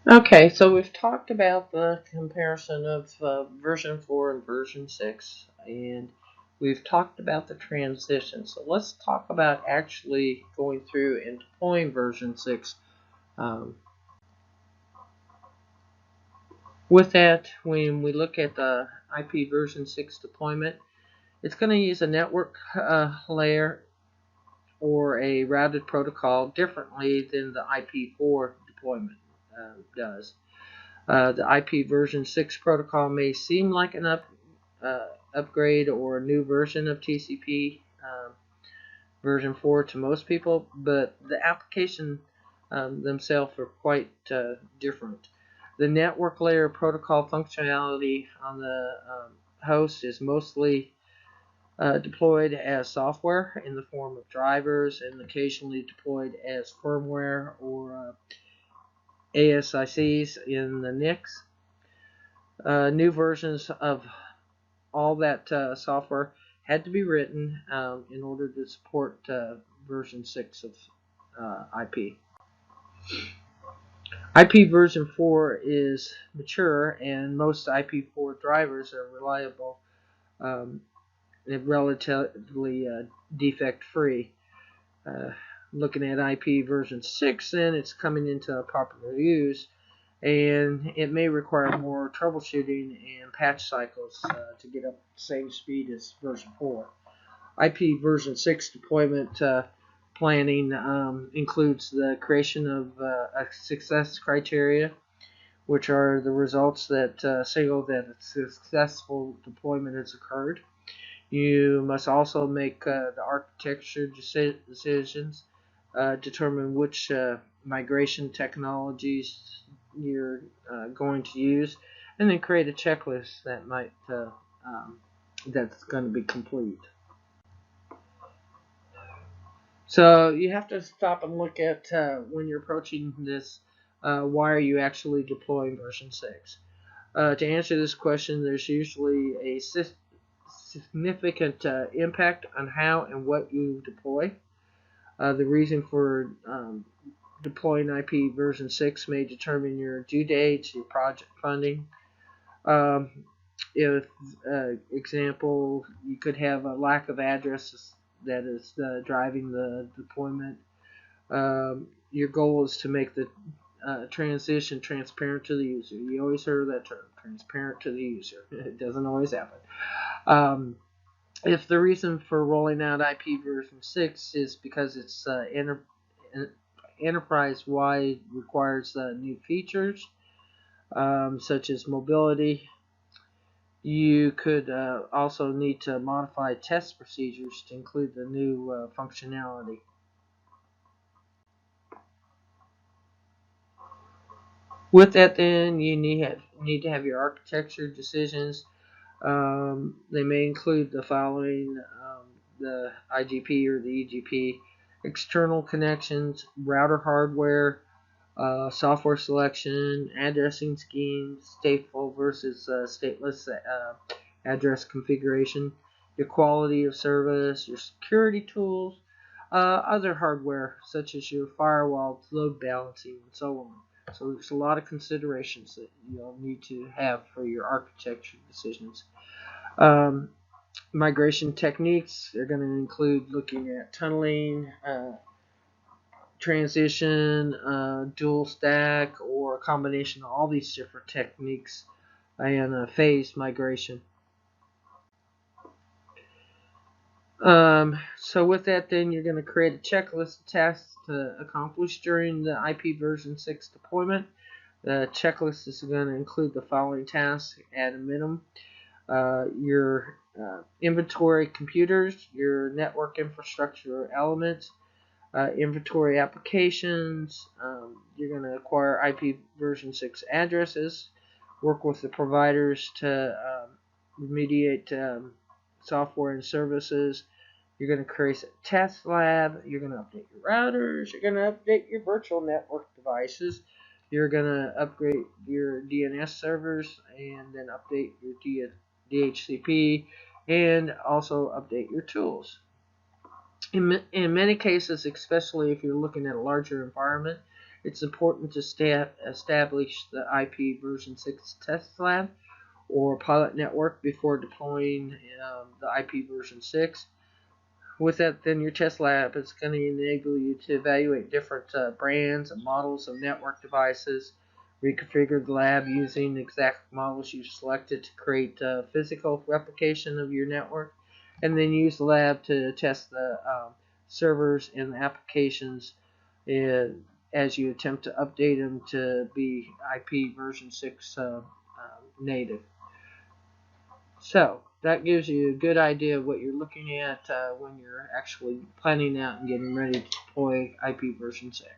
Okay, so we've talked about the comparison of version 4 and version 6, and we've talked about the transition. So let's talk about actually going through and deploying version 6. Um, with that, when we look at the IP version 6 deployment, it's going to use a network layer or a routed protocol differently than the IP4 deployment does. The IP version 6 protocol may seem like an upgrade or a new version of TCP version 4 to most people, but the application themselves are quite different. The network layer protocol functionality on the host is mostly deployed as software in the form of drivers and occasionally deployed as firmware or ASICs in the NICs. New versions of all that software had to be written in order to support version 6 of IP. IP version 4 is mature, and most IP4 drivers are reliable um, and relatively defect free. Uh, Looking at IP version 6, then it's coming into popular use, and it may require more troubleshooting and patch cycles to get up the same speed as version 4. IP version 6 deployment planning includes the creation of a success criteria, which are the results that signal that a successful deployment has occurred. You must also make the architecture decisions, determine which migration technologies you're going to use, and then create a checklist that's going to be complete. So you have to stop and look at when you're approaching this. Why are you actually deploying version 6? To answer this question, there's usually a significant impact on how and what you deploy. The reason for deploying IP version 6 may determine your due dates, your project funding. Um, if, example, you could have a lack of addresses that is driving the deployment. Your goal is to make the transition transparent to the user. You always heard that term, transparent to the user. It doesn't always happen. Um, if the reason for rolling out IP version 6 is because it's enterprise wide, requires new features such as mobility, you could also need to modify test procedures to include the new functionality. With that, then you need to have your architecture decisions. They may include the following: the IGP or the EGP, external connections, router hardware, software selection, addressing schemes, stateful versus stateless address configuration, your quality of service, your security tools, other hardware such as your firewall, load balancing, and so on. So there's a lot of considerations that you'll need to have for your architecture decisions. Um, Migration techniques are going to include looking at tunneling, transition, dual stack, or a combination of all these different techniques and phased migration. So with that, then you're going to create a checklist of tasks to accomplish during the IP version 6 deployment. The checklist is going to include the following tasks at a minimum. Your inventory computers, your network infrastructure elements, inventory applications. You're going to acquire IP version 6 addresses, work with the providers to remediate software and services. You're going to create a test lab. You're going to update your routers. You're going to update your virtual network devices. You're going to upgrade your DNS servers and then update your DHCP and also update your tools. In many cases, especially if you're looking at a larger environment, It's important to establish the IP version 6 test lab or pilot network before deploying the IP version 6. With that, then your test lab is going to enable you to evaluate different brands and models of network devices, reconfigure the lab using exact models you've selected to create physical replication of your network, and then use the lab to test the servers and the applications as you attempt to update them to be IP version 6 native. So that gives you a good idea of what you're looking at when you're actually planning out and getting ready to deploy IP version 6.